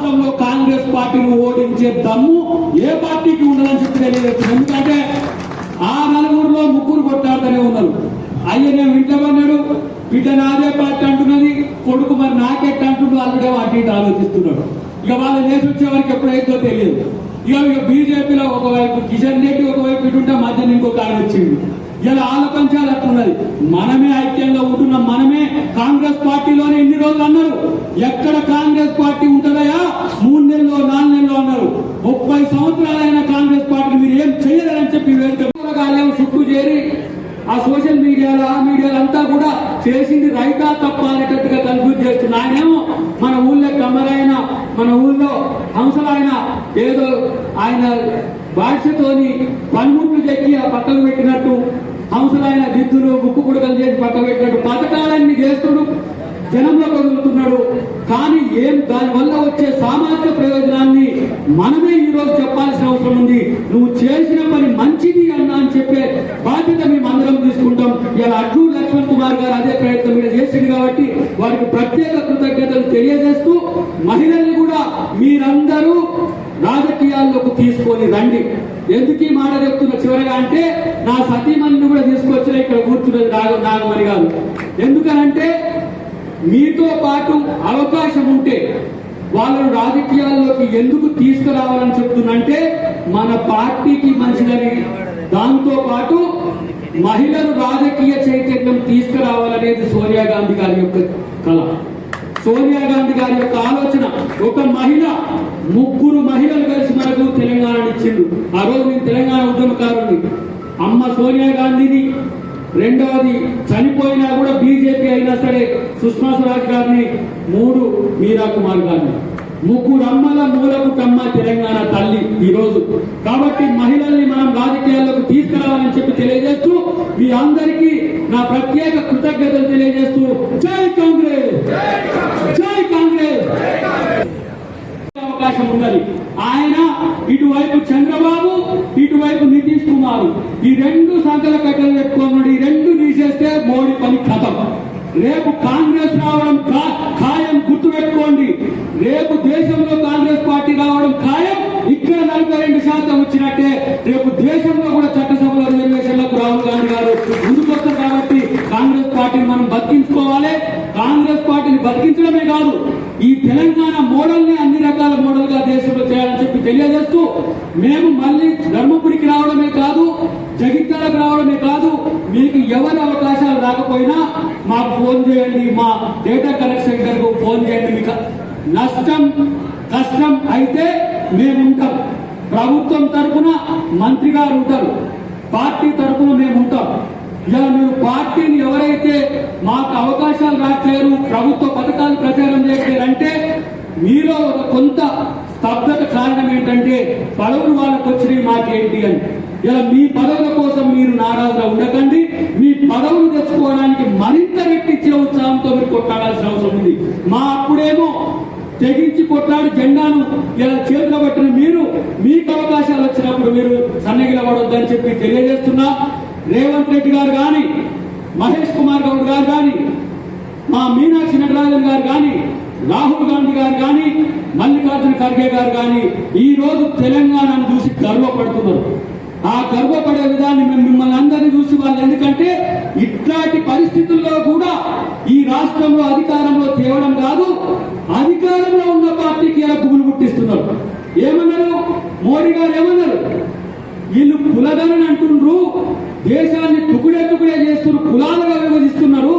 రాష్ట్రంలో కాంగ్రెస్ పార్టీని ఓడించే దమ్ము ఏ పార్టీకి ఉండదని చెప్పి తెలియజేస్తుంది. ఎందుకంటే ఆ నలుగురిలో ముగ్గురు కొట్టాడుతూనే ఉన్నారు. అయ్యనేమో ఇంట్లో ఉన్నాడు, బిడ్డ నాదే పార్టీ అంటున్నది, కొడుకు మరి నాకెట్ అంటుండు, అల్లుడేమో అటు ఇటు ఆలోచిస్తున్నాడు. ఇక వాళ్ళు లేచి వచ్చే వరకు ఎప్పుడైతే తెలియదు. ఇక బీజేపీలో ఒకవైపు కిషన్ రెడ్డి, ఒకవైపు ఇటుంటే మధ్యన ఇంకొక ఆయన వచ్చింది. ఇలా ఆలోచించాలి అట్లున్నది. మనమే ఐక్యంగా ఉంటున్నాం. మనమే కాంగ్రెస్ పార్టీలోనే ఇన్ని రోజులు అన్నారు. ఎక్కడ కాంగ్రెస్ పార్టీ ఉంటుందయా 3 నెలల్లో 4 నెలల్లో అన్నారు. 30 సంవత్సరాలైన కాంగ్రెస్ పార్టీ మీరు ఏం చేయలేదని చెప్పి వేడుకలేమో చుట్టూ చేరి ఆ సోషల్ మీడియాలో ఆ మీడియాలో అంతా కూడా చేసింది రైతా తప్ప అనేటట్టుగా కన్ఫ్యూజ్ చేస్తున్నా. ఆయనేమో మన ఊళ్ళో కమ్మరైన, మన ఊళ్ళో హంసలైన ఏదో ఆయన భాషతోని పన్ముట్లు చెక్కి ఆ పక్కకు పెట్టినట్టు, హంసలైన దిద్దులు ముక్కు పుడకలు చేసి పక్క పెట్టినట్టు పథకాలన్నీ చేస్తుడు, జనంలో కదులుతున్నాడు. కానీ దానివల్ల వచ్చే సామాజిక ప్రయోజనాన్ని మనమే ఈ రోజు చెప్పాల్సిన అవసరం ఉంది. నువ్వు చేసిన పని మంచిది అన్నా అని చెప్పే బాధ్యత మేము అందరం తీసుకుంటాం. ఇలా అడ్లూరు లక్ష్మణ్ కుమార్ గారు అదే ప్రయత్నం మీద చేసింది కాబట్టి వారికి ప్రత్యేక కృతజ్ఞతలు తెలియజేస్తూ, మహిళల్ని కూడా మీరందరూ రాజకీయాల్లోకి తీసుకొని రండి. ఎందుకు ఈ మాట చెప్తున్నా చివరగా అంటే, నా సతీమణిని కూడా తీసుకొచ్చిన ఇక్కడ కూర్చున్నది నాగమణి గారు. ఎందుకనంటే మీతో పాటు అవకాశం ఉంటే వాళ్ళను రాజకీయాల్లోకి ఎందుకు తీసుకురావాలని చెప్తున్నంటే, మన పార్టీకి మంచిదని, దాంతో పాటు మహిళలు రాజకీయ చైతన్యం తీసుకురావాలనేది సోనియా గాంధీ గారి యొక్క కళ, సోనియా గాంధీ గారి యొక్క ఆలోచన. ఒక మహిళ, 3 మహిళలు కలిసి మనకు తెలంగాణను ఇచ్చిండు. ఆ రోజు నేను తెలంగాణ ఉద్యమకారుని అమ్మ సోనియా గాంధీని, రెండవది చనిపోయినా కూడా బీజేపీ అయినా సరే సుష్మా స్వరాజ్ గారిని, 3 మీరా కుమార్ గారిని, 3 అమ్మల మూలకుటమ్మ తెలంగాణ తల్లి ఈ రోజు. కాబట్టి మహిళల్ని మనం రాజకీయాల్లోకి తీసుకురావాలని చెప్పి తెలియజేస్తూ, మీ అందరికీ నా ప్రత్యేక కృతజ్ఞతలు తెలియజేస్తూ, జై కాంగ్రెస్, జై కాంగ్రెస్. అవకాశం ఉన్నది. ఆయన ఇటువైపు చంద్రబాబు, ఇటువైపు నితీష్ కుమార్, ఈ 2 సంఖ్యల కట్టలు పెట్టుకున్నాడు. ఈ 2 తీసేస్తే మోడీ పని ఖతం. రేపు కాంగ్రెస్ రావడం ఖాయం, గుర్తు పెట్టుకోండి. రేపు దేశంలో కాంగ్రెస్ పార్టీ రావడం ఖాయం. ఇక్కడ 42% వచ్చినట్టే రేపు దేశంలో కూడా చట్టసభలో రిజర్వేషన్లకు రాహుల్ గాంధీ గారు ముందుకొస్తారు. కాబట్టి కాంగ్రెస్ పార్టీని మనం బతికించుకోవాలి. కాంగ్రెస్ పార్టీని బతికించడమే కాదు, ఈ తెలంగాణ మోడల్ ని అన్ని రకాల మోడల్ గా దేశంలో చేయాలని చెప్పి తెలియజేస్తూ, మేము మళ్ళీ ధర్మపురికి రావడమే కాదు, జగిత్యాలకు రావడమే కాదు, మీకు ఎవరి అవకాశాలు రాకపోయినా మాకు ఫోన్ చేయండి, మా డేటా కలెక్షన్ సెంటర్కు ఫోన్ చేయండి. మీకు నష్టం కష్టం అయితే మేముంటాం. ప్రభుత్వం తరఫున మంత్రి గారు ఉంటారు, పార్టీ తరఫున మేము ఉంటాం. ఇలా మీరు పార్టీని ఎవరైతే మాకు అవకాశాలు రావట్లేరు, ప్రభుత్వ పథకాలు ప్రచారం చేయట్లేరంటే మీలో కొంత స్తబ్దత కారణం ఏంటంటే, పదవులు వాళ్ళకు వచ్చినాయి మాకేంటి అని. ఇలా మీ పదవుల కోసం మీరు నారాజుగా ఉండకండి. మీ పదవులు తెచ్చుకోవడానికి మరింత రెట్టించిన ఉత్సాహంతో మీరు కొట్లాడాల్సిన అవసరం ఉంది. మా అప్పుడేమో తెగించి కొట్లాడి జెండాను ఇలా చేతిలో పట్టిన మీరు, మీకు అవకాశాలు వచ్చినప్పుడు మీరు సన్నగిలబడొద్దని చెప్పి తెలియజేస్తున్నా. రేవంత్ రెడ్డి గారు కానీ, మహేష్ కుమార్ గౌడ్ గారు కానీ, మా మీనాక్షి నటరాజన్ గారు కానీ, రాహుల్ గాంధీ గారు కానీ, మల్లికార్జున ఖర్గే గారు కానీ ఈ రోజు తెలంగాణను చూసి గర్వపడుతున్నారు. ఆ గర్వపడే విధాన్ని మేము మిమ్మల్ని అందరినీ చూసి వాళ్ళు, ఎందుకంటే ఇట్లాంటి పరిస్థితుల్లో కూడా ఈ రాష్ట్రంలో అధికారంలో తేవడం కాదు, అధికారంలో ఉన్న పార్టీకి ఇలా గుబులు పుట్టిస్తున్నారు. ఏమన్నారు మోడీ గారు? ఏమన్నారు? వీళ్ళు కులగణన అంటుండ్రు, దేశాన్ని తుకుడే చేస్తున్నారు, కులాలుగా విభజిస్తున్నారు.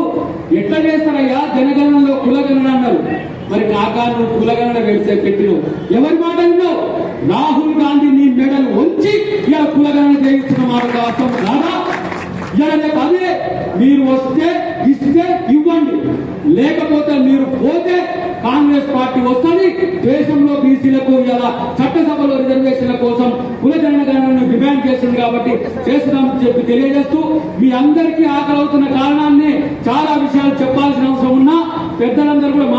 ఎట్లా చేస్తారయ్యా జనగణనలో కులగణన అన్నారు. మరి కాకాను కులగణన పెట్టినావు, ఎవరి మాట విన్నావు? రాహుల్ గాంధీ నీ మెడలు ఉంచి ఇలా కులగణన చేయిస్తున్న మాట వాస్తవం కాదా? ఇలా రేపు అదే మీరు వస్తే ఇస్తే ఇవ్వండి, లేకపోతే మీరు పోతే కాంగ్రెస్ పార్టీ వస్తుంది. దేశంలో బీసీలకు ఇలా చట్టసభలో రిజర్వేషన్ల కోసం కుల జనగణనను డిమాండ్ చేస్తుంది కాబట్టి చేస్తున్నామని చెప్పి తెలియజేస్తూ, మీ అందరికీ ఆకలి అవుతున్న కారణాన్ని చాలా విషయాలు చెప్పాల్సిన అవసరం ఉన్నా పెద్దలందరూ కూడా